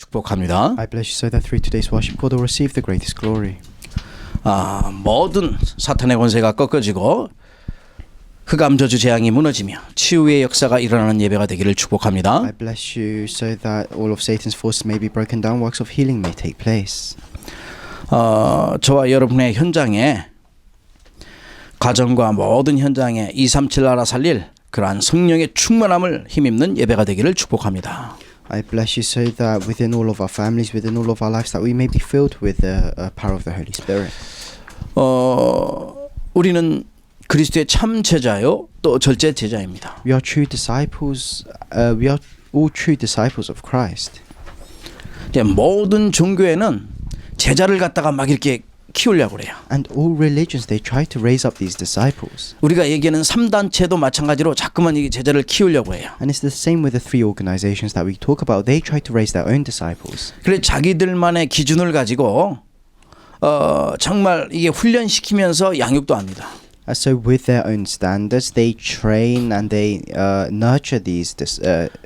축복합니다. I bless you so that through today's worship God will receive the greatest glory. 모든 사탄의 권세가 꺾어지고 흑암 저주 재앙이 무너지며 치유의 역사가 일어나는 예배가 되기를 축복합니다. I bless you so that all of Satan's forces may be broken down, works of healing may take place. 저와 여러분의 현장에 가정과 모든 현장에 237 나라 살릴 그러한 성령의 충만함을 힘입는 예배가 되기를 축복합니다. I bless you so that within all of our families, within all of our lives, that we may be filled with the power of the Holy Spirit. 우리는 그리스도의 참 제자요 또 절제 제자입니다. We are true disciples. We are all true disciples of Christ. 모든 종교에는 제자를 갖다가 막 이렇게 키우려고 그래요. And all religions, they try to raise up these disciples. 우리가 얘기하는 3단체도 마찬가지로 자꾸만 이 제자를 키우려고 해요. And it's the same with the three organizations that we talk about. They try to raise their own disciples. 그래서 자기들만의 기준을 가지고 정말 이게 훈련시키면서 양육도 합니다. So with their own standards, they train and they nurture these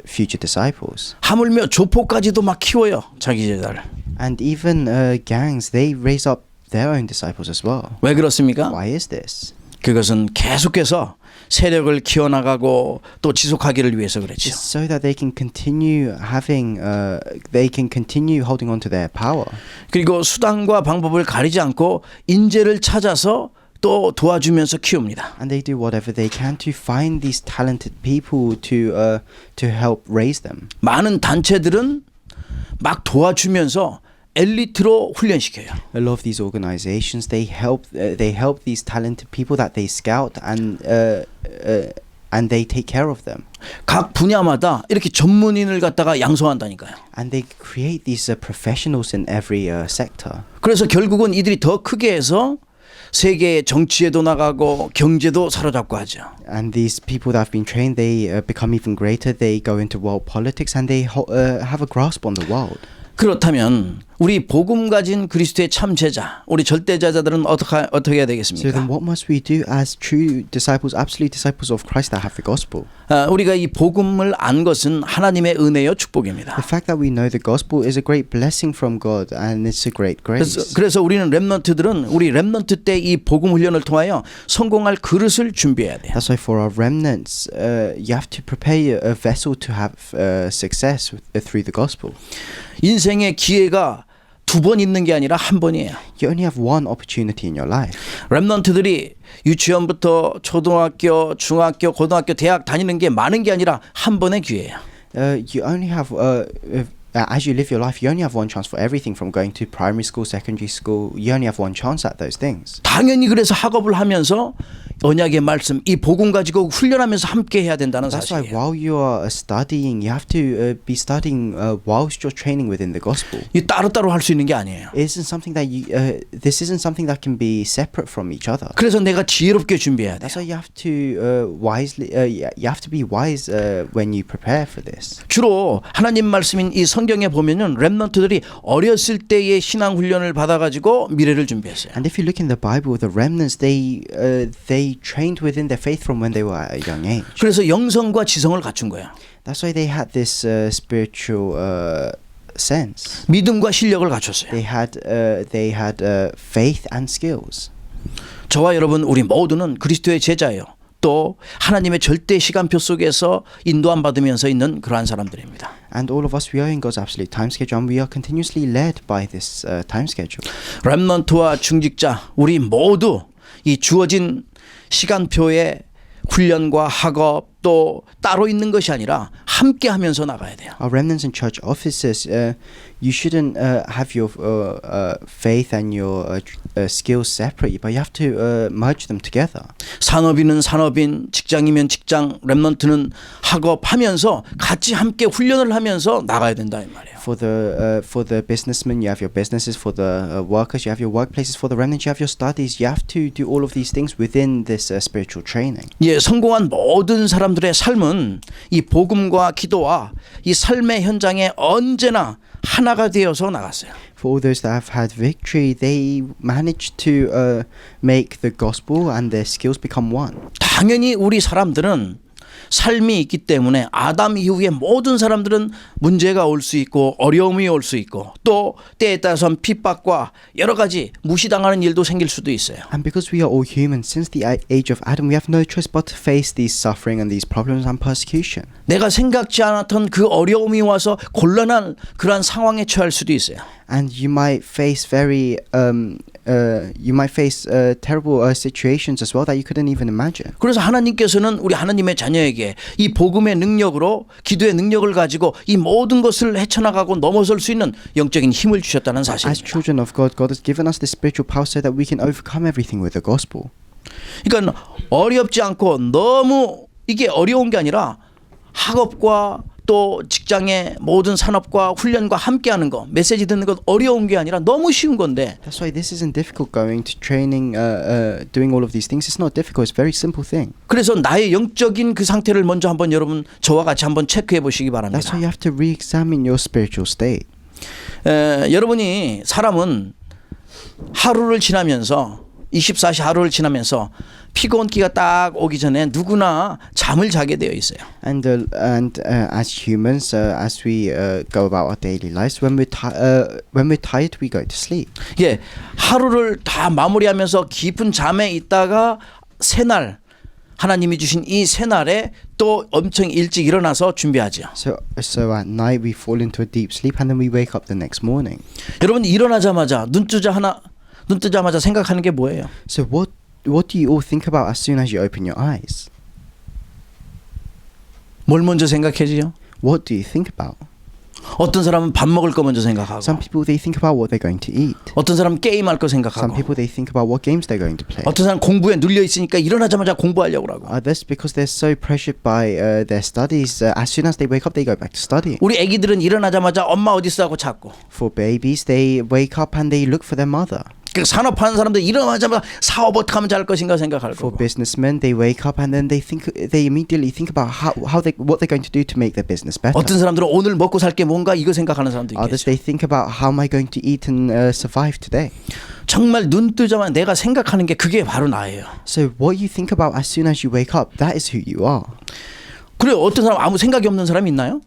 future disciples. 하물며 조폭까지도 막 키워요. 자기 제자를. And even gangs, they raise up their own disciples as well. 왜 그렇습니까? Why is this? 그것은 계속해서 세력을 키워나가고 또 지속하기를 위해서 그렇죠. It's so that they can continue having, they can continue holding on to their power. 그리고 수단과 방법을 가리지 않고 인재를 찾아서 또 도와주면서 키웁니다. And they do whatever they can to find these talented people to help raise them. 많은 단체들은 막 도와주면서 엘리트로 훈련시켜요. A lot of these organizations, they help these talented people that they scout and they take care of them. 각 분야마다 이렇게 전문인을 갖다가 양성한다니까요. And they create these professionals in every sector. 그래서 결국은 이들이 더 크게 해서 세계의 정치에도 나가고 경제도 사로잡고 하죠. And these people that have been trained, they become even greater. They go into world politics and they have a grasp on the world. 그렇다면 우리 복음 가진 그리스도의 참 제자, 우리 절대 제자들은 어떻게 해야 So 되겠습니까? then what must we do as true disciples, absolute disciples of Christ that have the gospel? 우리가 이 복음을 안 것은 하나님의 은혜요 축복입니다. The fact that we know the gospel is a great blessing from God and it's a great grace. 그래서 우리는 렘넌트들은 우리 렘넌트 때 이 복음 훈련을 통하여 성공할 그릇을 준비해야 돼요. That's why for our remnants, you have to prepare a vessel to have success through the gospel. 인생의 기회가 두 번 있는 게 아니라 한 번이에요. You only have one opportunity in your life. 렘넌트들이 유치원부터 초등학교, 중학교, 고등학교, 대학 다니는 게 많은 게 아니라 한 번의 기회예요. You only have as you live your life, you only have one chance for everything from going to primary school, secondary school. You only have one chance at those things. 당연히 그래서 학업을 하면서 언약의 말씀, 이 복음 가지고 훈련하면서 함께 해야 된다는 That's why 사실이에요. while you are studying, you have to be studying whilst you're training within the gospel. 이 따로따로 할 수 있는 게 아니에요. It isn't something that this isn't something that can be separate from each other. 그래서 내가 지혜롭게 준비해야 돼요. That's why you have to wisely. You have to be wise when you prepare for this. 주로 하나님 말씀인 이 성경에 보면은 렘넌트들이 어렸을 때의 신앙 훈련을 받아가지고 미래를 준비했어요. And if you look in the Bible, the remnants they trained within their faith from when they were at a young age. 그래서 영성과 지성을 갖춘 거예요. That's why they had this spiritual sense. 믿음과 실력을 갖췄어요. They had faith and skills. 저와 여러분 우리 모두는 그리스도의 제자예요. 또 하나님의 절대 시간표 속에서 인도함 받으면서 있는 그러한 사람들입니다. And all of us, we are in God's absolute time schedule, and we are continuously led by this time schedule. 렘넌트와 중직자 우리 모두 이 주어진 시간표에 훈련과 학업 또 따로 있는 것이 아니라 함께 하면서 나가야 돼요. Our remnants and church officers, you shouldn't have your faith and your skills separate, but you have to merge them together. 산업인은 산업인, 직장이면 직장, 렘넌트는 학업하면서 같이 함께 훈련을 하면서 나가야 된다 이 말이에요. For the businessmen, you have your businesses. For the workers, you have your workplaces. For the remnants, you have your studies. You have to do all of these things within this spiritual training. 예, 성공한 모든 사람들의 삶은 이 복음과 기도와 이 삶의 현장에 언제나 하나가 되어서 나갔어요. For all those that have had victory, they managed to make the gospel and their skills become one. 당연히 우리 사람들은 삶이 있기 때문에 아담 이후에 모든 사람들은 문제가 올 수 있고 어려움이 올 수 있고 또 때에 따라서는 핍박과 여러 가지 무시당하는 일도 생길 수도 있어요. And because we are all human, since the age of Adam, we have no choice but to face these suffering and these problems and persecution. 내가 생각지 않았던 그 어려움이 와서 곤란한 그러한 상황에 처할 수도 있어요. And you might face terrible situations as well that you couldn't even imagine. 그래서 하나님께서는 우리 하나님의 자녀에게 이 복음의 능력으로 기도의 능력을 가지고 이 모든 것을 헤쳐나가고 넘어설 수 있는 영적인 힘을 주셨다는 As 사실입니다. children of God, God has given us the spiritual power so that we can overcome everything with the gospel. 그러니까 어렵지 않고 너무 이게 어려운 게 아니라 학업과 또 직장의 모든 산업과 훈련과 함께하는 거, 메시지 듣는 것 어려운 게 아니라 너무 쉬운 건데. That's why this isn't difficult going to training, doing all of these things. It's not difficult. It's a very simple thing. 그래서 나의 영적인 그 상태를 먼저 한번 여러분 저와 같이 한번 체크해 보시기 바랍니다. That's why you have to re-examine your spiritual state. 여러분이 사람은 하루를 지나면서 24시 하루를 지나면서 피곤기가 딱 오기 전에 누구나 잠을 자게 되어 있어요. And as humans, as we go about our daily lives, when we're tired, we go to sleep. 예, 하루를 다 마무리하면서 깊은 잠에 있다가 새날 하나님이 주신 이 새날에 또 엄청 일찍 일어나서 준비하죠. So at night we fall into a deep sleep, and then we wake up the next morning. 여러분 일어나자마자 눈 뜨자마자 생각하는 게 뭐예요? So what do you all think about as soon as you open your eyes? 뭘 먼저 생각해지요? What do you think about? 어떤 사람은 밥 먹을 거 먼저 생각하고, Some people, they think about what they're going to eat. 어떤 사람은 게임할 거 Some 생각하고, people, they think about what games they're going to play. 어떤 사람은 공부에 눌려 있으니까 일어나자마자 공부하려고 하고. Others, because they're so pressured by their studies, as soon as they wake up, they go back to studying. 우리 애기들은 일어나자마자 엄마 어디 있어 하고 찾고. For babies, they wake up and they look for their mother. 그 산업하는 사람들 일어나자마자 사업 어떻게 하면 잘 것인가 생각할 For 거고. businessmen, they wake up and then they immediately think about what they're going to do to make their business better. 어떤 사람들은 오늘 먹고 살 게 뭔가 이거 생각하는 사람도 Others, 있겠죠. they think about how am I going to eat and survive today. 정말 눈 뜨자마자 내가 생각하는 게 그게 바로 나예요. So what you think about as soon as you wake up, that is who you are. 그래 어떤 사람 아무 생각이 없는 사람이 있나요?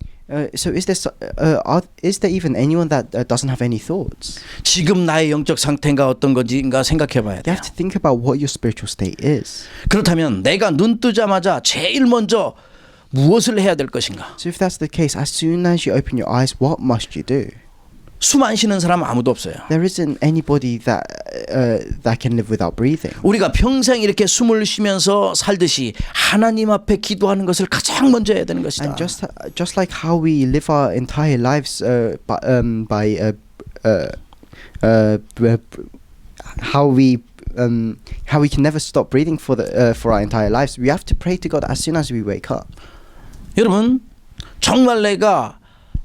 So is there even anyone that doesn't have any thoughts? 지금 나의 영적 상태가 어떤 건지인가 생각해봐야 They 돼요. have to think about what your spiritual state is. 그렇다면 내가 눈 뜨자마자 제일 먼저 무엇을 해야 될 것인가? So if that's the case, as soon as you open your eyes, what must you do? 숨 안 쉬는 사람 아무도 없어요. There isn't anybody that can live without breathing. 우리가 평생 이렇게 숨을 쉬면서 살듯이 하나님 앞에 기도하는 것을 가장 먼저 해야 되는 것이다. And just like how we live our entire lives how we can never stop breathing for our entire lives, we have to pray to God as soon as we wake up. 여러분 정말 내가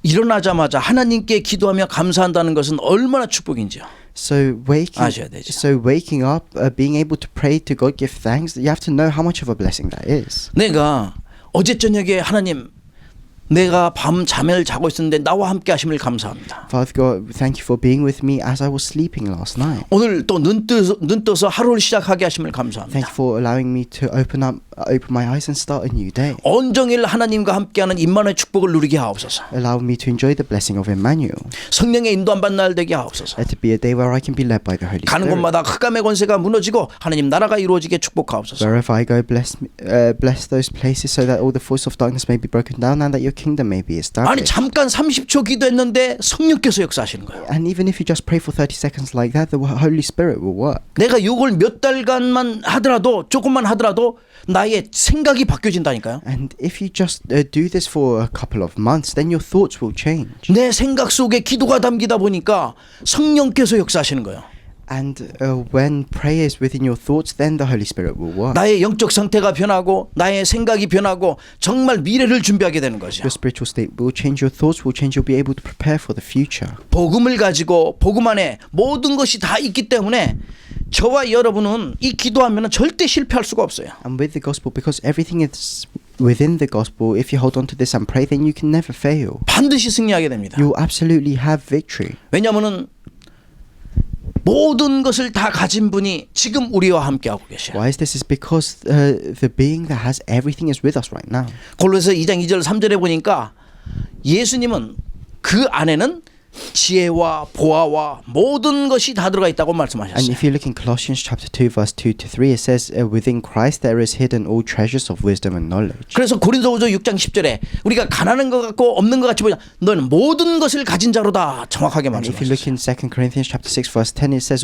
일어나자마자 하나님께 기도하며 감사한다는 것은 얼마나 축복인지요. So 아셔야 되죠. waking up, being able to pray to God, give thanks, you have to know how much of a blessing that is. 내가 어제 저녁에 하나님 내가 밤 잠을 자고 있었는데 나와 함께 하심을 감사합니다. Father God, thank you for being with me as I was sleeping last night. 오늘 또 눈 떠서 하루를 시작하게 하심을 Thank 감사합니다. you for allowing me to open my eyes and start a new day. 온종일 하나님과 함께하는 임마누엘 축복을 누리게 하옵소서. Allow me to enjoy the blessing of Emmanuel. 성령의 인도함 받는 날 되게 하옵소서. Let it be a day where I can be led by the Holy 가는 Spirit. 곳마다 흑암의 권세가 무너지고 하나님 나라가 이루어지게 축복하옵소서. Wherever I go, bless those places so that all the force of darkness may be broken down and that your kingdom may be established. 아니 잠깐 30초 기도했는데 성령께서 역사하시는 거예요. And even if you just pray for 30 seconds like that, the Holy Spirit will work. 내가 이걸 몇 달간만 하더라도 조금만 하더라도 나의 생각이 바뀌어진다니까요. And if you just do this for a couple of months, then your thoughts will change. 내 생각 속에 기도가 담기다 보니까 성령께서 역사하시는 거예요. And when prayer is within your thoughts, then the Holy Spirit will work. 나의 영적 상태가 변하고 나의 생각이 변하고 정말 미래를 준비하게 되는 거죠. Your spiritual state will change, your thoughts will change, you'll be able to prepare for the future. 복음을 가지고 복음 안에 모든 것이 다 있기 때문에 저와 여러분은 이 기도하면 절대 실패할 수가 없어요. And with the gospel, because everything is within the gospel, if you hold on to this and pray, then you can never fail. 반드시 승리하게 됩니다. You'll absolutely have victory. 왜냐하면은 모든 것을 다 가진 분이 지금 우리와 함께하고 계셔요. Why is this? Is because the being that has everything is with us right now. 골로새 2장 2절 3절에 보니까 예수님은 그 안에는 지혜와 보아와 모든 것이 다 들어가 있다고 And 말씀하셨어요. if you look in Colossians chapter 2 verse 2 to 3, it says, within Christ there is hidden all treasures of wisdom and knowledge. 그래서 고린도후서 6장 10절에 우리가 가난한 것 같고 없는 것 같이 보이냐 너는 모든 것을 가진 자로다 정확하게 And if you look 말씀하셨어요. in 2 Corinthians chapter 6 verse 10, it says,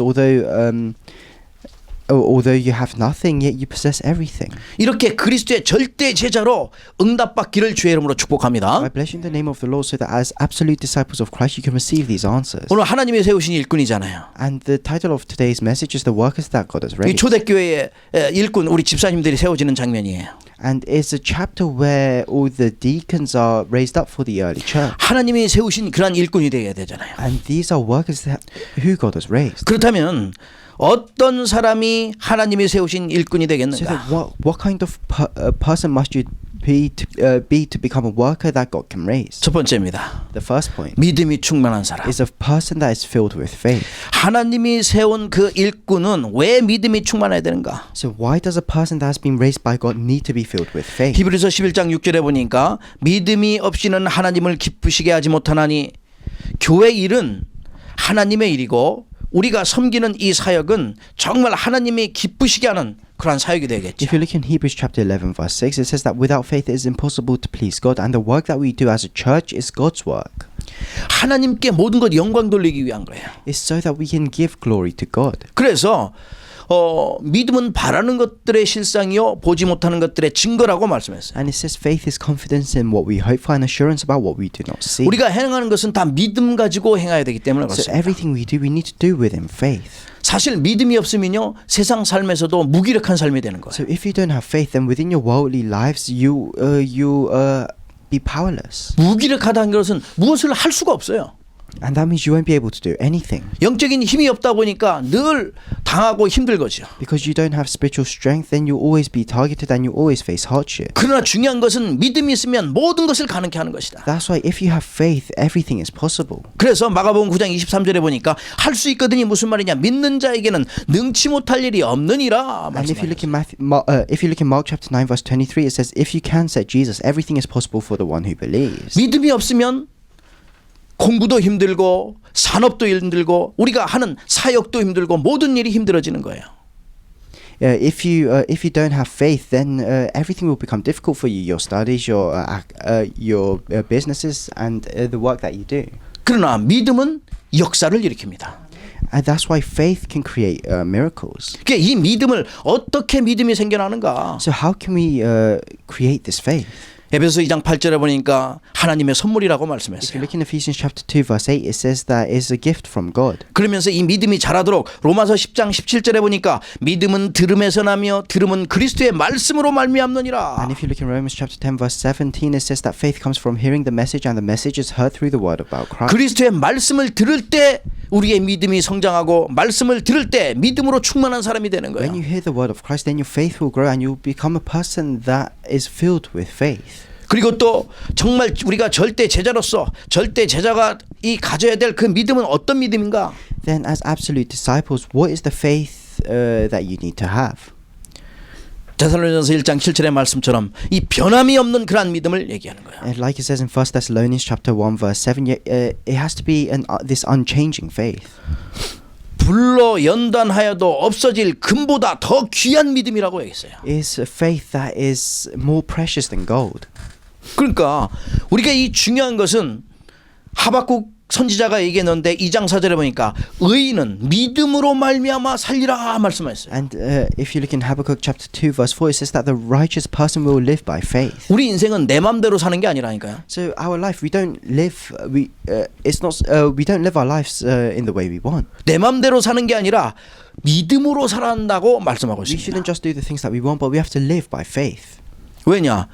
although you have nothing, yet you possess everything. 이렇게 그리스도의 절대 제자로 응답받기를 주의 이름으로 축복합니다. I bless you in the name of the Lord so that as absolute disciples of Christ you can receive these answers. 오늘 하나님이 세우신 일꾼이잖아요. And the title of today's message is The Workers That God Has 이 Raised. 초대교회의 일꾼 우리 집사님들이 세워지는 장면이에요. And it's a chapter where all the deacons are raised up for the early church. 하나님이 세우신 그런 일꾼이 되어야 되잖아요. And these are workers who God has raised. 그렇다면 어떤 사람이 하나님이 세우신 일꾼이 So 되겠는가? that what kind of person must you be to become a worker that God can raise? 첫 번째입니다. The first point 믿음이 충만한 사람. is a person that is filled with faith. 하나님이 세운 그 일꾼은 왜 믿음이 충만해야 되는가? So why does a person that has been raised by God need to be filled with faith? 히브리서 11장 6절에 보니까 믿음이 없이는 하나님을 기쁘시게 하지 못하나니 교회 일은 하나님의 일이고 우리가 섬기는 이 사역은 정말 하나님이 기쁘시게 하는 그런 사역이 되겠죠. If you look in Hebrews chapter 11 verse 6, it says that without faith it is impossible to please God, and the work that we do as a church is God's work. 하나님께 모든 것 영광 돌리기 위한 거예요. It's so that we can give glory to God. 그래서 믿음은 바라는 것들의 실상이요 보지 못하는 것들의 증거라고 말씀했어요. And it says faith is confidence in what we hope for and assurance about what we do not see. 우리가 행하는 것은 다 믿음 가지고 행해야 되기 때문에 So 그렇습니다. everything we do, we need to do within faith. 사실 믿음이 없으면요 세상 삶에서도 무기력한 삶이 되는 거예요. So if you don't have faith, then within your worldly lives, you be powerless, 무기력하다는 것은 무엇을 할 수가 없어요. and that means you won't be able to do anything 영적인 힘이 없다 보니까 늘 당하고 힘들 거죠. because you don't have spiritual strength. Then you always be targeted and you always face hardship. 그러나 중요한 것은 믿음이 있으면 모든 것을 가능케 하는 것이다. That's why if you have faith, everything is possible. 그래서 마가복음 9장 23절에 보니까 할 수 있거든이 무슨 말이냐? 믿는 자에게는 능치 못할 일이 없느니라. And if you look 말씀하셨어요. in if you look in Mark chapter 9 verse 23, it says, "If you can," said Jesus, "everything is possible for the one who believes." 믿음이 없으면 공부도 힘들고 산업도 힘들고 우리가 하는 사역도 힘들고 모든 일이 힘들어지는 거예요. If you don't have faith, then everything will become difficult for you. Your studies, your businesses, and the work that you do. 그러나 믿음은 역사를 일으킵니다. And that's why faith can create miracles. 그러니까 이 믿음을 어떻게 믿음이 생겨나는가? So how can we create this faith? 에베소 2장 8절에 보니까 하나님의 선물이라고 If you 말씀했어요. look in Ephesians chapter 2 verse 8, it says that it's a gift from God. 그러면서 이 믿음이 자라도록 로마서 10장 17절에 보니까 믿음은 들음에서 나며 들음은 그리스도의 말씀으로 말미암느니라. And if you look in Romans chapter 10 verse 17, it says that faith comes from hearing the message, and the message is heard through the word about Christ. 그리스도의 말씀을 들을 때 우리의 믿음이 성장하고 말씀을 들을 때 믿음으로 충만한 사람이 되는 When 거예요. you hear the word of Christ, then your faith will grow and you will become a person that is filled with faith. 그리고 또 정말 우리가 절대 제자로서 절대 제자가 이 가져야 될 그 믿음은 어떤 믿음인가? Then as absolute disciples, what is the faith that you need to have? 데살로니가서 1장 7절의 말씀처럼 이 변함이 없는 그러한 믿음을 얘기하는 거예요. And like it says in 1 Thessalonians chapter 1 verse 7, it has to be this unchanging faith. 불로 연단하여도 없어질 금보다 더 귀한 믿음이라고 얘기했어요. It's a faith that is more precious than gold. 그러니까 우리가 이 중요한 것은 하박국 선지자가 얘기했는데 2장 4절에 보니까 의인은 믿음으로 말미암아 살리라 말씀하셨어요. And if you look in Habakkuk chapter 2 verse 4, it says that the righteous person will live by faith. 우리 인생은 내 맘대로 사는 게 아니라니까요. So our life, we don't live we don't live our lives in the way we want. 내 맘대로 사는 게 아니라 믿음으로 살아간다고 말씀하고 We 있습니다. shouldn't just do the things that we want, but we have to live by faith. 왜냐?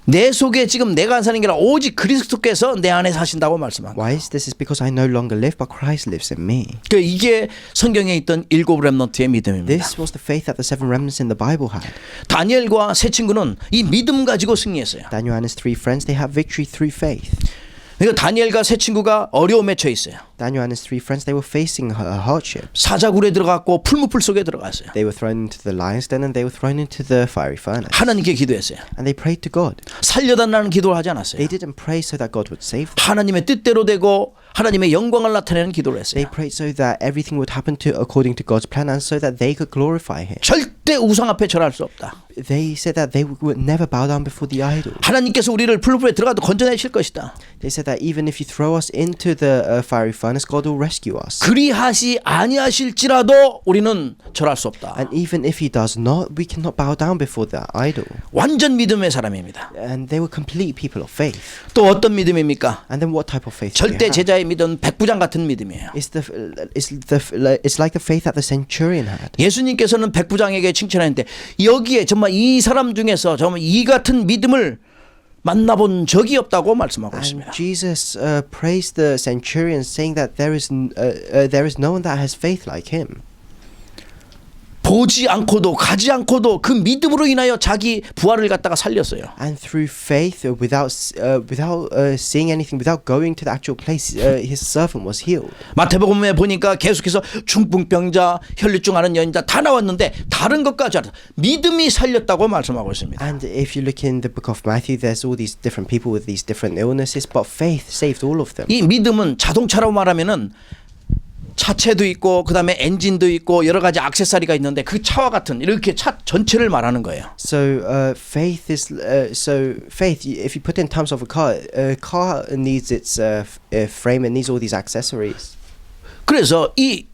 내 속에 지금 내가 사는 게 아니라 오직 그리스도께서 내 안에 사신다고 말씀한 거예요. Why is this? Is because I no longer live, but Christ lives in me. 그러니까 이게 성경에 있던 일곱 렘넌트의 믿음입니다. This was the faith that the seven remnants in the Bible had. 다니엘과 세 친구는 이 믿음 가지고 승리했어요. Daniel and his three friends, they had victory through faith. 그러니까 다니엘과 세 친구가 어려움에 처해 있어요. Daniel and his three friends, they were facing hardship. 사자굴에 들어갔고 풀무풀 속에 들어갔어요. They were thrown into the lion's den and they were thrown into the fiery furnace. 하나님께 기도했어요. And they prayed to God. 살려달라는 기도를 하지 않았어요. They didn't pray so that God would save them. 하나님의 뜻대로 되고 하나님의 영광을 나타내는 기도를 했어요. They prayed so that everything would happen according to God's plan and so that they could glorify Him. 절대 우상 앞에 절할 수 없다. They said that they would never bow down before the idol. 하나님께서 우리를 풀무풀에 들어가도 건져내실 것이다. They said that even if you throw us into the fiery furnace, God will rescue us. 그리하시 아니하실지라도 우리는 절할 수 없다. And even if He does not, we cannot bow down before that idol. 완전 믿음의 사람입니다. And they were complete people of faith. 또 어떤 믿음입니까? And then what type of faith? do 절대 they have? 제자의 믿음 백부장 같은 믿음이에요. It's like the faith that the centurion had. 예수님께서는 백부장에게 칭찬했는데 여기에 정말 이 사람 중에서 정말 이 같은 믿음을 만나본 적이 없다고 말씀하고 And 있습니다. Jesus praised the centurion, saying that there is no one that has faith like him. 보지 않고도 가지 않고도 그 믿음으로 인하여 자기 부하를 갖다가 살렸어요. And through faith, without seeing anything, without going to the actual place, his servant was healed. 마태복음에 보니까 계속해서 중풍병자, 혈류증 앓은 여인자 다 나왔는데 다른 것까지 알아서 믿음이 살렸다고 말씀하고 있습니다. And if you look in the book of Matthew, there's all these different people with these different illnesses, but faith saved all of them. 이 믿음은 자동차로 말하면은 차체도 있고 그다음에 엔진도 있고 여러 가지 액세서리가 있는데 그 차와 같은 이렇게 차 전체를 말하는 거예요. So faith is faith. If you put in terms of a car needs its frame and needs all these accessories. 그래서 이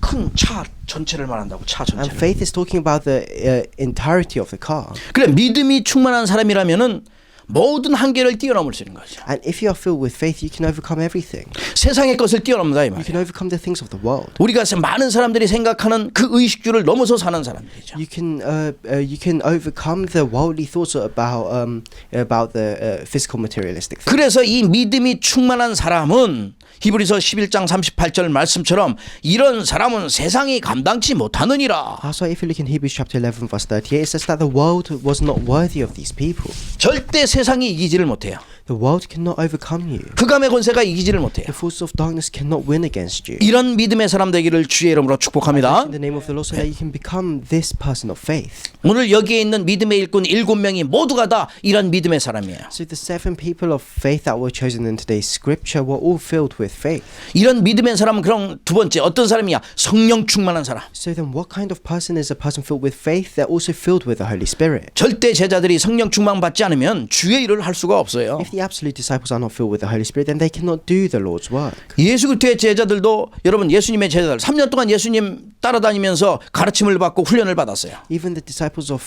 큰 차 전체를 말한다고 차 And 전체를. faith is talking about the entirety of the car. 그래 믿음이 충만한 사람이라면은 모든 한계를 뛰어넘을 수 있는 거죠. And if you are filled with faith, you can overcome everything. 세상의 것을 뛰어넘는다 이 You 말이에요. can overcome the things of the world. 우리가 많은 사람들이 생각하는 그 의식주를 넘어서 사는 사람들이죠. You can overcome the worldly thoughts about the physical materialistic things. 그래서 이 믿음이 충만한 사람은 히브리서 11장 38절 말씀처럼 이런 사람은 세상이 감당치 못하느니라. That's why if you look in Hebrews chapter 11 verse 38, it says that the world was not worthy of these people. 절대 세상이 이기지를 못해요. The world cannot overcome you. 흑암의 권세가 이기지를 못해요. The forces of darkness cannot win against you. 이런 믿음의 사람 되기를 주의 이름으로 축복합니다. In the name of the Lord, so that you can become this person of faith. 오늘 여기에 있는 믿음의 일꾼 7명이 모두가 다 이런 믿음의 사람이에요. So the 7 people of faith that were chosen in today's scripture were all filled with faith. 이런 믿음의 사람은 그럼 두 번째 어떤 사람이냐? 성령 충만한 사람. So then what kind of person is a person filled with faith? They're also filled with the Holy Spirit. 절대 제자들이 성령 충만 받지 않으면 주의 일을 할 수가 없어요. If the absolute disciples are not filled with the Holy Spirit, then they cannot do the Lord's work. 예수 그리스도의 제자들도 여러분 예수님의 제자들 3년 동안 예수님 따라다니면서 가르침을 받고 훈련을 받았어요. Even the disciples of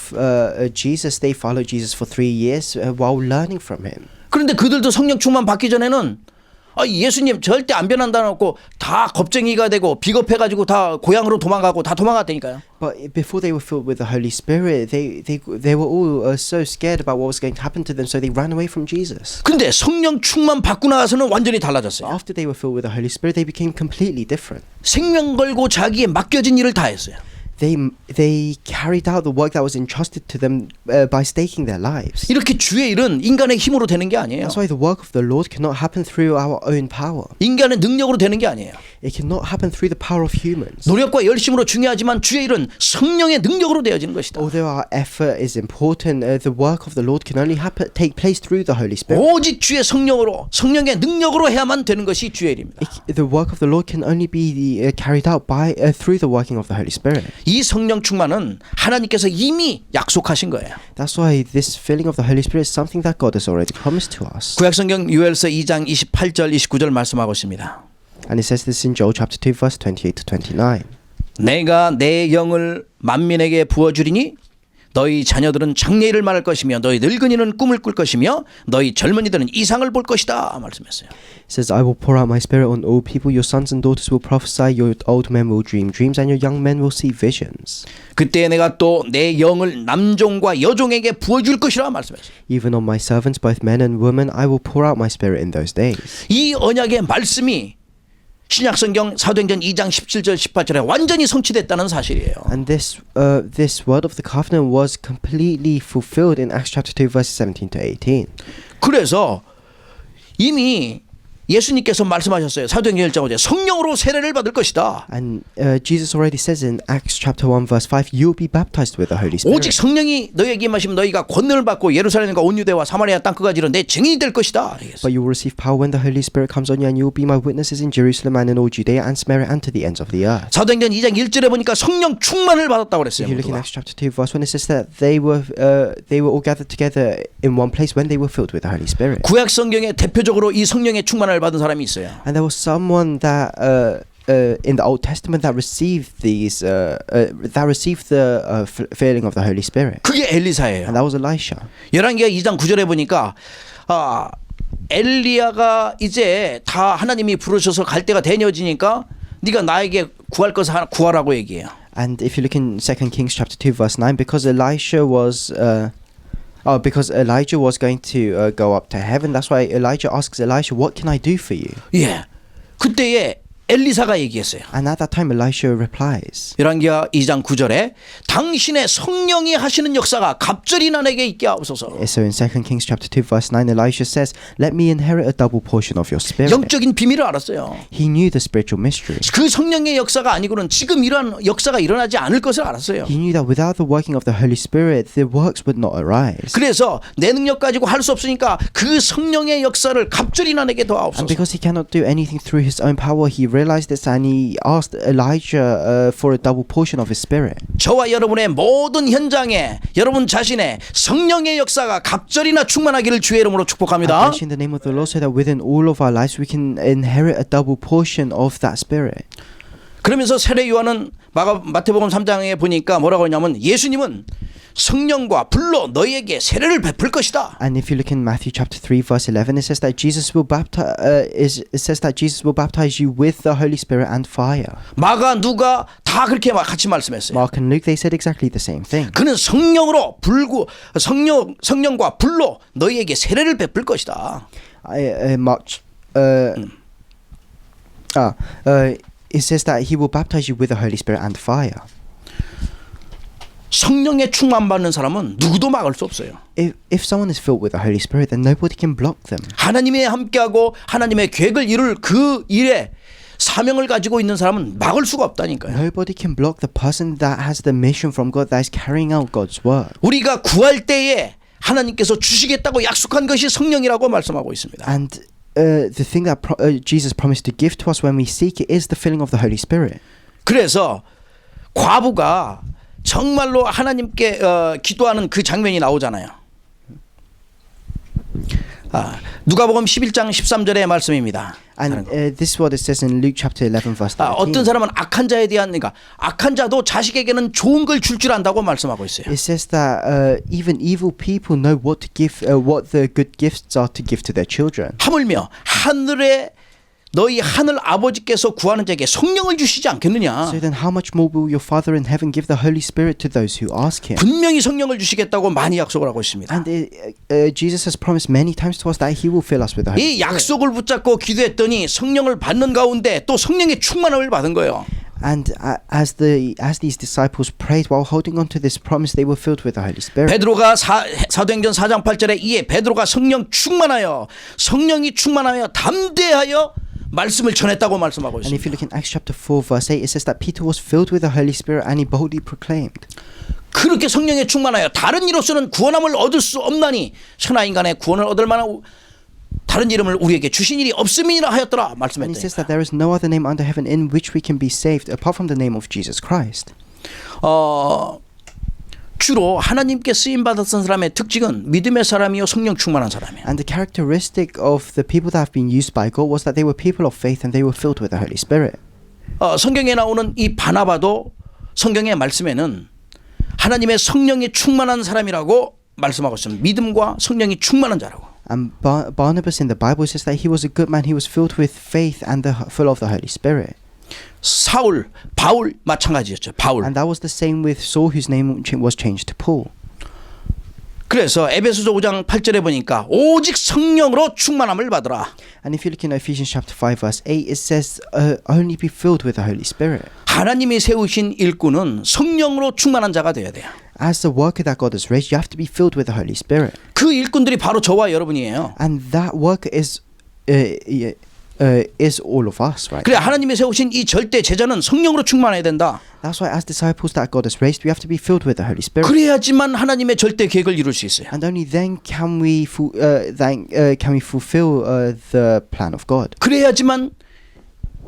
Jesus, they followed Jesus for 3 years while learning from him. 그런데 그들도 성령 충만 받기 전에는 예수님 절대 안 변한다는 없고 다 겁쟁이가 되고 비겁해가지고 다 고향으로 도망가고 다 도망갔다니까요. But before they were filled with the Holy Spirit, they were all so scared about what was going to happen to them, so they ran away from Jesus. 근데 성령 충만 받고 나서는 완전히 달라졌어요. After they were filled with the Holy Spirit, they became completely different. 생명 걸고 자기의 맡겨진 일을 다 했어요. They carried out the work that was entrusted to them by staking their lives. 이렇게 주의 일은 인간의 힘으로 되는 게 아니에요. That's why the work of the Lord cannot happen through our own power. 인간의 능력으로 되는 게 아니에요. It cannot happen through the power of humans. 노력과 열심으로 중요하지만 주의 일은 성령의 능력으로 되어지는 것이다. Although our effort is important, the work of the Lord can only take place through the Holy Spirit. 오직 주의 성령으로 성령의 능력으로 해야만 되는 것이 주의 일입니다. The work of the Lord can only be carried out through the working of the Holy Spirit. 이 성령 충만은 하나님께서 이미 약속하신 거예요. That's why this filling of the Holy Spirit is something that God has already promised to us. 구약성경 요엘서 2장 28절 29절 말씀하고 있습니다. And it says this in Joel chapter 2 verse 28 to 29. 내가 내 영을 만민에게 부어주리니 너희 자녀들은 장래일을 말할 것이며 너희 늙은이는 꿈을 꿀 것이며 너희 젊은이들은 이상을 볼 것이다 말씀했어요. It says, I will pour out my spirit on all people. Your sons and daughters will prophesy. Your old men will dream dreams and your young men will see visions. 그때 내가 또 내 영을 남종과 여종에게 부어줄 것이라 말씀했어요. Even on my servants, both men and women, I will pour out my spirit in those days. 이 언약의 말씀이 신약성경 사도행전 2장 17절 18절에 완전히 성취됐다는 사실이에요. And this word of the covenant was completely fulfilled in Acts chapter 2 verses 17 to 18. 그래서 이미 예수님께서 말씀하셨어요. 사도행전 1장 5절 성령으로 세례를 받을 것이다. And Jesus already says in Acts chapter 1 verse 5, you'll be baptized with the Holy 오직 Spirit. 성령이 너희에게 임하시면 너희가 권능을 받고 예루살렘과 온 유대와 사마리아 땅끝까지 이르러 내 증인이 될 것이다. But you will receive power when the Holy Spirit comes on you, and you will be my witnesses in Jerusalem and in all Judea and Samaria and to the ends of the earth. 사도행전 2장 1절에 보니까 성령 충만을 받았다고 그랬어요. If you look in 모두가. Acts chapter 2 verse 1, it says that they were all gathered together in one place when they were filled with the Holy Spirit. 구약 성경에 대표적으로 이 성령의 충만을 받은 사람이 있어요. And there was someone that in the Old Testament that received the filling of the Holy Spirit, 그게 엘리사예요. and that was Elisha. 열왕기하 2장 9절에 보니까 엘리야가 이제 다 하나님이 부르셔서 갈 때가 되어지니까 네가 나에게 구할 것을 하나 구하라고 얘기해요. And if you look in 2 Kings chapter 2 verse 9, because Elijah was going to go up to heaven, that's why Elijah asks Elisha, what can I do for you? 예, 그때에 엘리사가 얘기했어요. And at that time Elisha replies, 열왕기하 2장 9절에 당신의 성령이 하시는 역사가 갑절이 나에게 있게 하옵소서. so in 2 Kings chapter 2 verse 9, Elisha says, let me inherit a double portion of your spirit. 영적인 비밀을 알았어요. He knew the spiritual mystery. 그 성령의 역사가 아니고는 지금 이러한 역사가 일어나지 않을 것을 알았어요. He knew that without the working of the Holy Spirit, the works would not arise. 그래서 내 능력 가지고 할 수 없으니까 그 성령의 역사를 갑절이 나에게 And 더하옵소서. because he cannot do anything through his own power, he realized this and he asked Elijah for a double portion of his spirit. 저와 여러분의 모든 현장에 여러분 자신의 성령의 역사가 갑절이나 충만하기를 주의 이름으로 I 축복합니다. bless you in the name of the Lord so that within all of our lives we can inherit a double portion of that spirit. 그러면서 세례 요한은 마태복음 3장에 보니까 뭐라고 하냐면 예수님은 성령과 불로 너희에게 세례를 베풀 것이다. And if you look in Matthew chapter 3 verse 11, it says that Jesus will baptize you with the Holy Spirit and fire. 마가 누가 다 그렇게 같이 말씀했어요. Mark and Luke, they said exactly the same thing. 그는 성령과 불로 너희에게 세례를 베풀 것이다. It says that he will baptize you with the Holy Spirit and fire. 성령의 충만 받는 사람은 누구도 막을 수 없어요. If someone is filled with the Holy Spirit, then nobody can block them. 하나님이 함께하고 하나님의 계획을 이룰 그 일에 사명을 가지고 있는 사람은 막을 수가 없다니까요. Nobody can block the person that has the mission from God, that is carrying out God's work. 우리가 구할 때에 하나님께서 주시겠다고 약속한 것이 성령이라고 말씀하고 있습니다. And the thing that Jesus promised to give to us when we seek it is the filling of the Holy Spirit. 그래서 과부가 정말로 하나님께 기도하는 그 장면이 나오잖아요. 누가복음 11장 13절의 말씀입니다. And this is what it says in Luke chapter 11 verse 13. 어떤 사람은 악한 자에 대한 그러니까 악한 자도 자식에게는 좋은 걸 줄 줄 안다고 말씀하고 있어요. It says that even evil people know what to give, what the good gifts are to give to their children. 하물며 너희 하늘 아버지께서 구하는 자에게 성령을 주시지 않겠느냐. So then how much more will your Father in heaven give the Holy Spirit to those who ask him? 분명히 성령을 주시겠다고 많이 약속을 하고 있습니다. And Jesus has promised many times to us that he will fill us with the Holy 이 Spirit. 약속을 붙잡고 기도했더니 성령을 받는 가운데 또 성령의 충만함을 받은 거예요. And as these disciples prayed while holding on to this promise, they were filled with the Holy Spirit. 베드로가 사도행전 4장 8절에 이에 베드로가 성령이 충만하여 담대하여 말씀을 전했다고 말씀하고 And if you 있습니다. look in Acts chapter 4 verse 8, it says that Peter was filled with the Holy Spirit and he boldly proclaimed. 그렇게 성령에 충만하여 다른 이로서는 구원함을 얻을 수 없나니 천하 인간의 구원을 얻을 만한 다른 이름을 우리에게 주신 일이 없음이라 하였더라 And he 말씀했더니 says that there is no other name under heaven in which we can be saved apart from the name of Jesus Christ. 주로 하나님께 쓰임 받았던 사람의 특징은 믿음의 사람이요 성령 충만한 사람이에요. And the characteristic of the people that have been used by God was that they were people of faith and they were filled with the Holy Spirit. 성경에 나오는 이 바나바도 성경의 말씀에는 하나님의 성령이 충만한 사람이라고 말씀하고 있습니다. 믿음과 성령이 충만한 자라고. And Barnabas in the Bible says that he was a good man, he was filled with faith and full of the Holy Spirit. 바울 마찬가지였죠. 바울. And that was the same with Saul, whose name was changed to Paul. 그래서 에베소서 5장 8절에 보니까 오직 성령으로 충만함을 받으라. And if you look in Ephesians chapter 5 verse 8, it says only be filled with the Holy Spirit. 하나님이 세우신 일꾼은 성령으로 충만한 자가 되어야 돼요. As the worker that God has raised, you have to be filled with the Holy Spirit. 그 일꾼들이 바로 저와 여러분이에요. And that worker is is all of us, right? 그래 하나님이 세우신 이 절대 제자는 성령으로 충만해야 된다. That's why as disciples that God has raised, we have to be filled with the Holy Spirit. 그래야지만 하나님의 절대 계획을 이룰 수 있어요. And only then can we fulfill the plan of God. 그래야지만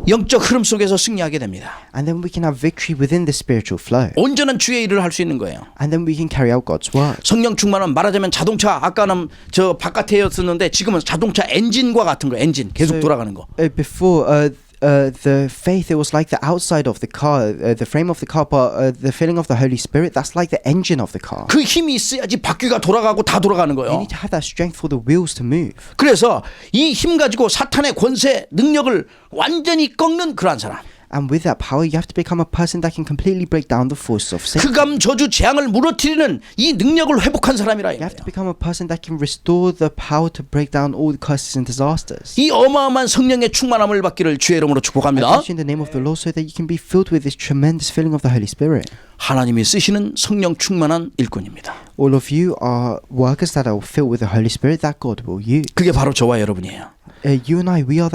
영적 흐름 속에서 승리하게 됩니다. And then we can have victory within the spiritual flow. 온전한 주의 일을 할 수 있는 거예요. And then we can carry out God's work. 성령 충만은 말하자면 자동차 아까는 저 바깥에였었는데 지금은 자동차 엔진과 같은 거예요. 엔진 계속 돌아가는 거. Before the faith, it was like the outside of the car, the frame of the car, but the filling of the Holy Spirit, that's like the engine of the car. 그 힘이 있어야지 바퀴가 돌아가고 다 돌아가는 You 거예요. need to have that strength for the wheels to move. 그래서 이 힘 가지고 사탄의 권세 능력을 완전히 꺾는 그러한 사람. And with that power, you have to become a person that can completely break down the forces of Satan. 흑암 저주 재앙을 무너뜨리는 이 능력을 회복한 사람이라 You have 이거예요. to become a person that can restore the power to break down all the curses and disasters. 이 어마어마한 성령의 충만함을 받기를 주의 이름으로 I 축복합니다. bless you in the name of the Lord so that you can be filled with this tremendous filling of the Holy Spirit. 하나님이 쓰시는 성령 충만한 일꾼입니다. All of you are workers that are filled with the Holy Spirit that God will use. 그게 바로 저와 여러분이에요. You and I, we are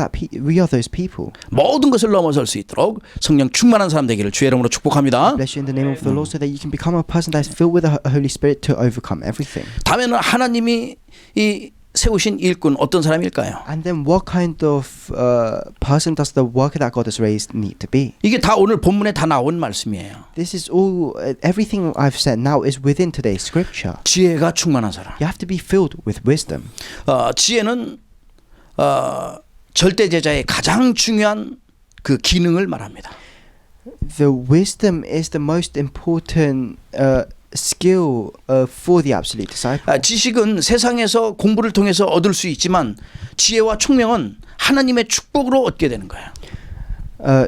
those people. 모든 것을 넘어설 수 있도록 성령 충만한 사람 되기를 주의 이름으로 축복합니다. Bless you in the name of the Lord so that you can become a person that is filled with the Holy Spirit to overcome everything. 다음에는 하나님이 이 세우신 일꾼 어떤 사람일까요? And then what kind of person does the worker that God has raised need to be? 이게 다 오늘 본문에 다 나온 말씀이에요. This is all, everything I've said now is within today's scripture. 지혜가 충만한 사람. You have to be filled with wisdom. 지혜는 절대 제자의 가장 중요한 그 기능을 말합니다. The wisdom is the most important skill for the absolute disciple. 지식은 세상에서 공부를 통해서 얻을 수 있지만 지혜와 총명은 하나님의 축복으로 얻게 되는 거예요.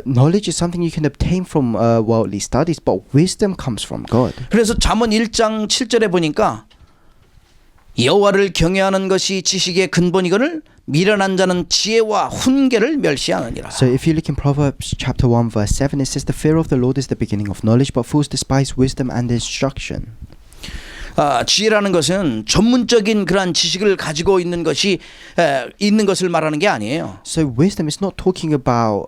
Knowledge is something you can obtain from worldly studies, but wisdom comes from God. 그래서 잠언 1장 7절에 보니까 여호와를 경외하는 것이 지식의 근본이거늘 미련한 자는 지혜와 훈계를 멸시하느니라. So if you look in Proverbs chapter 1 verse 7, it says the fear of the Lord is the beginning of knowledge, but fools despise wisdom and instruction. 지혜라는 것은 전문적인 그러한 지식을 가지고 있는 것이 있는 것을 말하는 게 아니에요. So wisdom is not talking about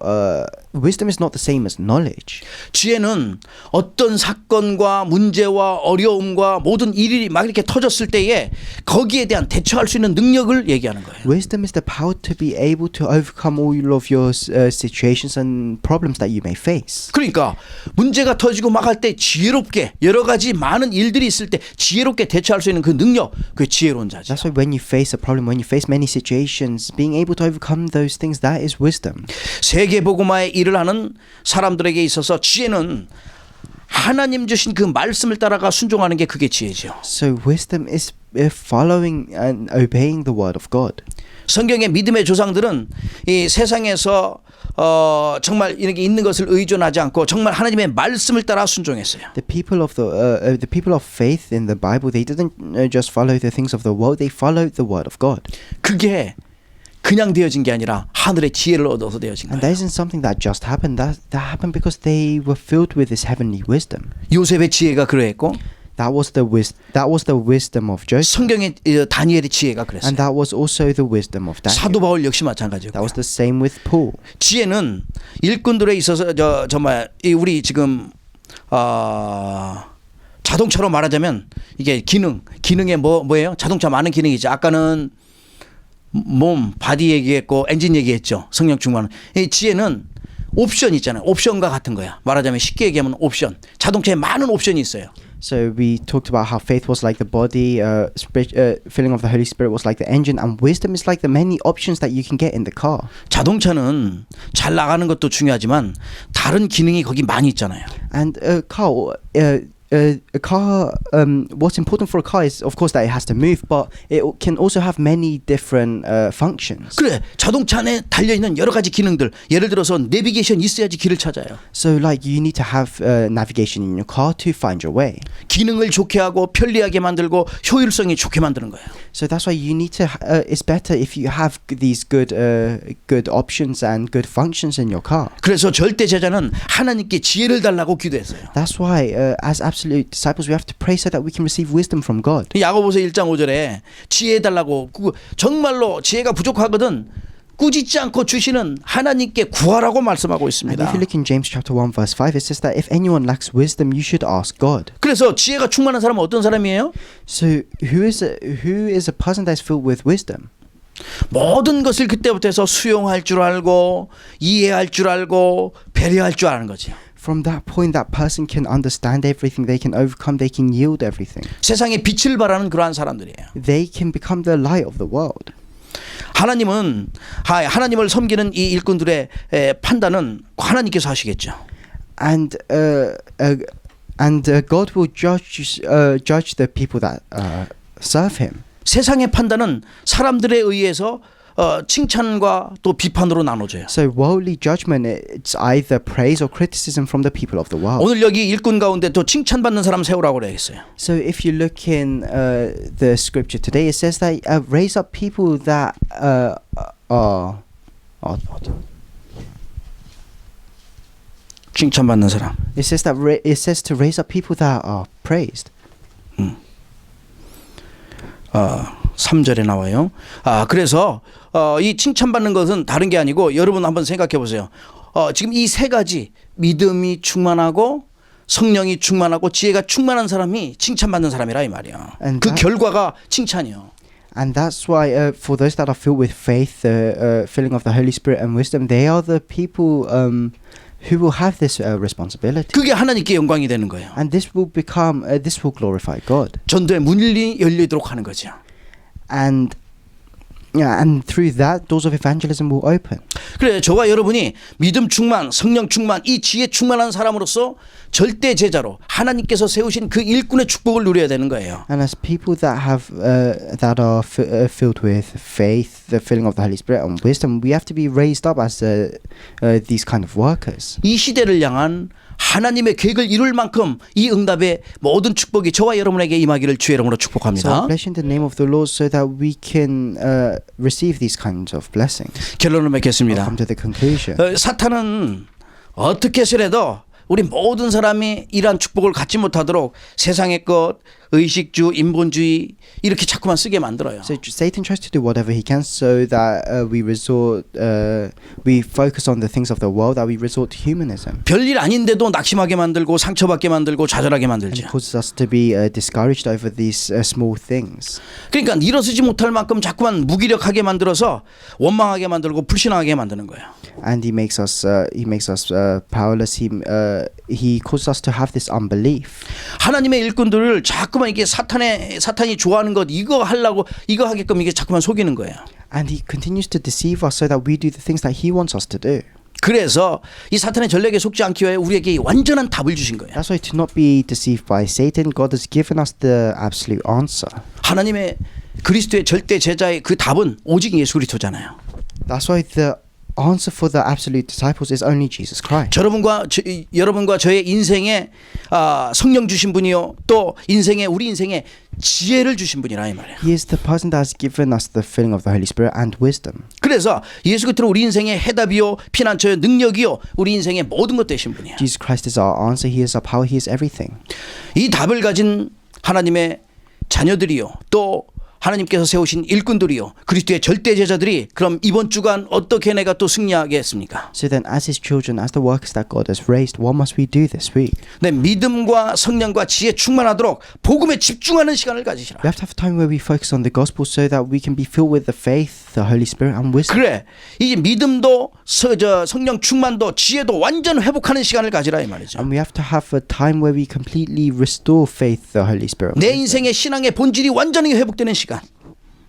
wisdom is not the same as knowledge. 지혜는 어떤 사건과 문제와 어려움과 모든 일이 막 이렇게 터졌을 때에 거기에 대한 대처할 수 있는 능력을 얘기하는 거예요. Wisdom is the power to be able to overcome all of your situations and problems that you may face. 그러니까 문제가 터지고 막 할 때 지혜롭게 여러 가지 많은 일들이 있을 때 지혜롭게 대처할 수 있는 그 능력, 그 지혜로운 자죠. That's why when you face a problem, when you face many situations, being able to overcome those things, that is wisdom. 세계 복음화의 일을 하는 사람들에게 있어서 지혜는 하나님 주신 그 말씀을 따라가 순종하는 게 그게 지혜죠. So wisdom is following and obeying the word of God. 성경의 믿음의 조상들은 이 세상에서 정말 이렇게 있는 것을 의존하지 않고 정말 하나님의 말씀을 따라 순종했어요. The people of faith in the Bible, they didn't just follow the things of the world; they followed the word of God. 그게 그냥 되어진 게 아니라 하늘의 지혜를 얻어서 되어진 And 거예요. that isn't something that just happened. That happened because they were filled with this heavenly wisdom. 요셉의 지혜가 그러했고 That was the wisdom of Joseph, 성경의 다니엘의 지혜가 and 그랬어요. that was also the wisdom of 사도 Daniel. 바울 역시 That 마찬가지고 was the same with Paul. 지혜는 일꾼들에 있어서 정말 우리 지금 자동차로 말하자면 이게 기능의 뭐예요? 자동차 많은 기능이죠. 아까는 몸, 바디 얘기했고 엔진 얘기했죠. 성령 충만은. 이 지혜는 옵션 있잖아요. 옵션과 같은 거야. 말하자면 쉽게 얘기하면 옵션. 자동차에 많은 옵션이 있어요. So we talked about how faith was like the body, filling of the Holy Spirit was like the engine, and wisdom is like the many options that you can get in the car. 자동차는 잘 나가는 것도 중요하지만 다른 기능이 거기 많이 있잖아요. And a car, what's important for a car is, of course, that it has to move, but it can also have many different functions. 그래, 자동차 안에 달려있는 여러 가지 기능들, 예를 들어서 내비게이션 있어야지 길을 찾아요. So, like, you need to have navigation in your car to find your way. 기능을 좋게 하고 편리하게 만들고 효율성이 좋게 만드는 거예요. So that's why you need to. It's better if you have these good options and good functions in your car. 그래서 절대 제자는 하나님께 지혜를 달라고 기도했어요. That's why, as absolute disciples, we have to pray so that we can receive wisdom from God. 야고보서 1장 5절에 지혜 달라고 정말로 지혜가 부족하거든 꾸짖지 않고 주시는 하나님께 구하라고 말씀하고 And 있습니다. if you look in James chapter 1 verse 5, it says that if anyone lacks wisdom, you should ask God. 그래서 지혜가 충만한 사람은 어떤 사람이에요? So who is a person that is filled with wisdom? 모든 것을 그때부터 해서 수용할 줄 알고 이해할 줄 알고 배려할 줄 아는 거죠. From that point, that person can understand everything. They can overcome. They can yield everything. 세상에 빛을 발하는 그러한 사람들이에요. They can become the light of the world. 하나님을 섬기는 이 일꾼들의 판단은 하나님께서 하시겠죠. And God will judge the people that serve Him. 세상의 판단은 사람들에 의해서 칭찬과 또 비판으로 나눠져요. So worldly judgment, it's either praise or criticism from the people of the world. 오늘 여기 일꾼 가운데 또 칭찬받는 사람 세우라고 그래야겠어요. So if you look in the scripture today, it says that raise up people that are 칭찬받는 사람. it says that it says to raise up people that are praised. 3절에 나와요. 그래서 이 칭찬받는 것은 다른 게 아니고 여러분 한번 생각해 보세요. 지금 이 세 가지 믿음이 충만하고 성령이 충만하고 지혜가 충만한 사람이 칭찬받는 사람이라 이 말이야. And 그 that- 결과가 칭찬이요. And that's why for those that are filled with faith, the filling of the Holy Spirit and wisdom, they are the people who will have this responsibility. 그게 하나님께 영광이 되는 거예요. And this will glorify God. 전도의 문이 열리도록 하는 거죠. And through that, doors of evangelism will open. 그래 저와 여러분이 믿음 충만, 성령 충만, 이 지혜 충만한 사람으로서 절대 제자로 하나님께서 세우신 그 일꾼의 축복을 누려야 되는 거예요. And as people that are filled with faith, the filling of the Holy Spirit and wisdom, we have to be raised up as these kind of workers. 이 시대를 향한 하나님의 계획을 이룰 만큼 이 응답의 모든 축복이 저와 여러분에게 임하기를 주의 이름으로 So I 축복합니다. bless you in the name of the Lord so that we can receive these kinds of blessings. 결론을 I'll 맺겠습니다. come to the conclusion. 사탄은 어떻게 해서라도 우리 모든 사람이 이러한 축복을 갖지 못하도록 세상의 것, 의식주, 인본주의 이렇게 자꾸만 쓰게 만들어요. So Satan tries to do whatever he can so that we focus on the things of the world, that we resort to humanism. 별일 아닌데도 낙심하게 만들고 상처받게 만들고 좌절하게 And 만들죠. it causes us to be discouraged over these small things. 그러니까 일어서지 못할 만큼 자꾸만 무기력하게 만들어서 원망하게 만들고 불신하게 만드는 거예요. And he makes us powerless. He causes us to have this unbelief. 하나님의 일꾼들을 자꾸만 이게 사탄이 좋아하는 것 이거 하게끔 이게 자꾸만 속이는 거예요. And he continues to deceive us so that we do the things that he wants us to do. 그래서 이 사탄의 전략에 속지 않기 위해 우리에게 완전한 답을 주신 거예요. That's why to not be deceived by Satan, God has given us the absolute answer. 하나님의 그리스도의 절대 제자의 그 답은 오직 예수 그리스도잖아요. That's why the answer for the absolute disciples is only Jesus Christ. 여러분과 저의 인생에 성령 주신 분이요 또 우리 인생에 지혜를 주신 분이라 이 말이에요. He is the person that has given us the filling of the Holy Spirit and wisdom. 그래서 예수 그리스도는 우리 인생의 해답이요 피난처요 능력이요 우리 인생의 모든 것 되신 분이에요. Jesus Christ is our answer. He is our power. He is everything. 이 답을 가진 하나님의 자녀들이요 또 하나님께서 세우신 일꾼들이요 그리스도의 절대 제자들이 그럼 이번 주간 어떻게 내가 또 승리하겠습니까? So then as his children, as the workers that God has raised, what must we do this week? 네, 믿음과 성령과 지혜 충만하도록 복음에 집중하는 시간을 가지시라. We have to have time where we focus on the gospel so that we can be filled with the faith, the Holy Spirit and wisdom. 그래 이제 믿음도 성령 충만도 지혜도 완전 회복하는 시간을 가지라 이 말이죠. And we have to have a time where we completely restore faith, the Holy Spirit. 내 인생의 신앙의 본질이 완전히 회복되는 시간.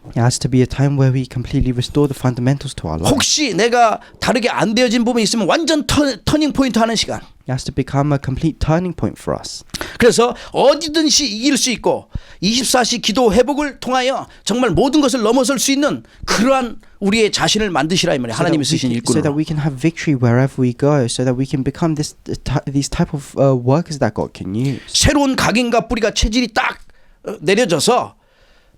It has to be a time where we completely restore the fundamentals to our life. 혹시 내가 다르게 안 되어진 부분이 있으면 완전 터닝 포인트 하는 시간. It has to become a complete turning point for us. 그래서 어디든지 이길 수 있고 24시 기도 회복을 통하여 정말 모든 것을 넘어설 수 있는 그러한 우리의 자신을 만드시라 이 말이에요. 하나님이 쓰신 So that 일꾼으로. we can have victory wherever we go, so that we can become these type of workers that God can use. 새로운 각인과 뿌리가 체질이 딱 내려져서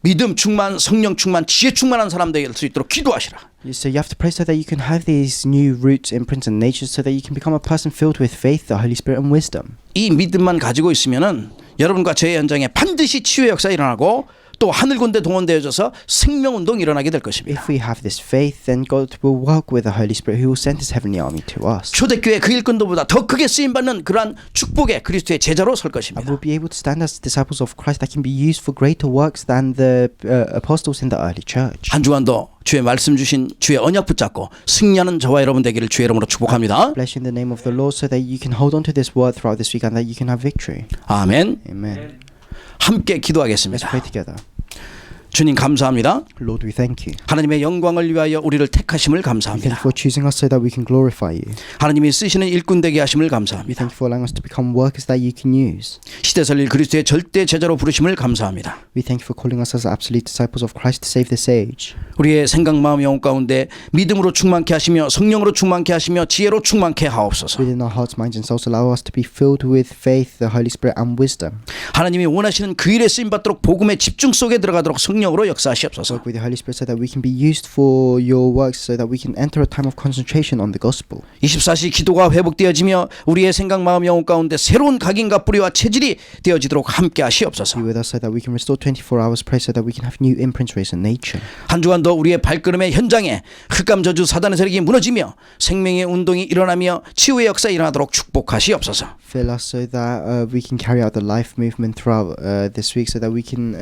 믿음 충만, 성령 충만, 지혜 충만한 사람 될 수 있도록 기도하시라. So you have to pray so that you can have these new roots, imprints, and natures, so that you can become a person filled with faith, the Holy Spirit, and wisdom. 이 믿음만 가지고 있으면은 여러분과 저의 현장에 반드시 치유의 역사 일어나고 또 하늘군대 동원되어져서 생명운동이 일어나게 될 것입니다. If we have this faith, then God will work with the Holy Spirit who will send His heavenly army to us. 초대교회 그 일꾼들보다 더 크게 쓰임받는 그러한 축복의 그리스도의 제자로 설 And 것입니다. we'll be able to stand as disciples of Christ that can be used for greater works than the apostles in the early church. 한 주간도 주의 말씀 주신 주의 언약 붙잡고 승리하는 저와 여러분 되기를 주의 이름으로 축복합니다. Bless you in the name of the Lord so that you can hold on to this word throughout this week and that you can have victory. 아멘. Amen. 함께 Let's 기도하겠습니다. pray together. 주님 감사합니다. Lord, we thank you. 하나님의 영광을 위하여 우리를 택하심을 We thank you 감사합니다. for choosing us so that we can glorify you. 하나님이 쓰시는 일꾼 되게 하심을 We 감사합니다. thank you for allowing us to become workers that you can use. 시대 살릴 그리스도의 절대 제자로 부르심을 감사합니다. We thank you for calling us as absolute disciples of Christ to save this age. 우리의 생각, 마음, 영혼 가운데 믿음으로 충만케 하시며 성령으로 충만케 하시며 지혜로 충만케 하옵소서. Within our hearts, minds and souls, allow us to be filled with faith, the Holy Spirit and wisdom. 하나님이 원하시는 그 일에 쓰임받도록 복음의 집중 속에 들어가도록 성령으로 역사하시옵소서. Work with the Holy Spirit so that we can be used for your works, so that we can enter a time of concentration on the gospel. 24시 기도가 회복되어지며 우리의 생각, 마음, 영혼 가운데 새로운 각인과 뿌리와 체질이 되어지도록 함께 하시옵소서. Be with us so that we can restore 24 hours prayer, so that we can have new imprints, race and nature. 한 주간도 우리의 발걸음의 현장에 흑암 저주 사단의 세력이 무너지며 생명의 운동이 일어나며 치유의 역사가 일어나도록 축복하시옵소서. Fill us so that we can carry out the life movement throughout this week, so that we can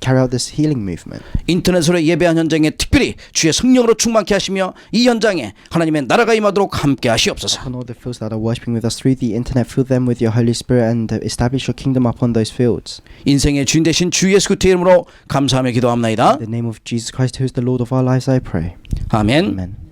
carry out this healing movement. 인터넷으로 예배한 현장에 특별히 주의 성령으로 충만케 하시며 이 현장에 하나님의 나라가 임하도록 함께 하시옵소서. Upon all the fields that are worshiping with us through the internet, fill them with your Holy Spirit and establish your kingdom upon those fields. 인생의 주인 되신 주 예수 그리스도의 이름으로 감사하며 기도합나이다. In the name of Jesus Christ, who is the Lord of our lives, I pray. 아멘. Amen.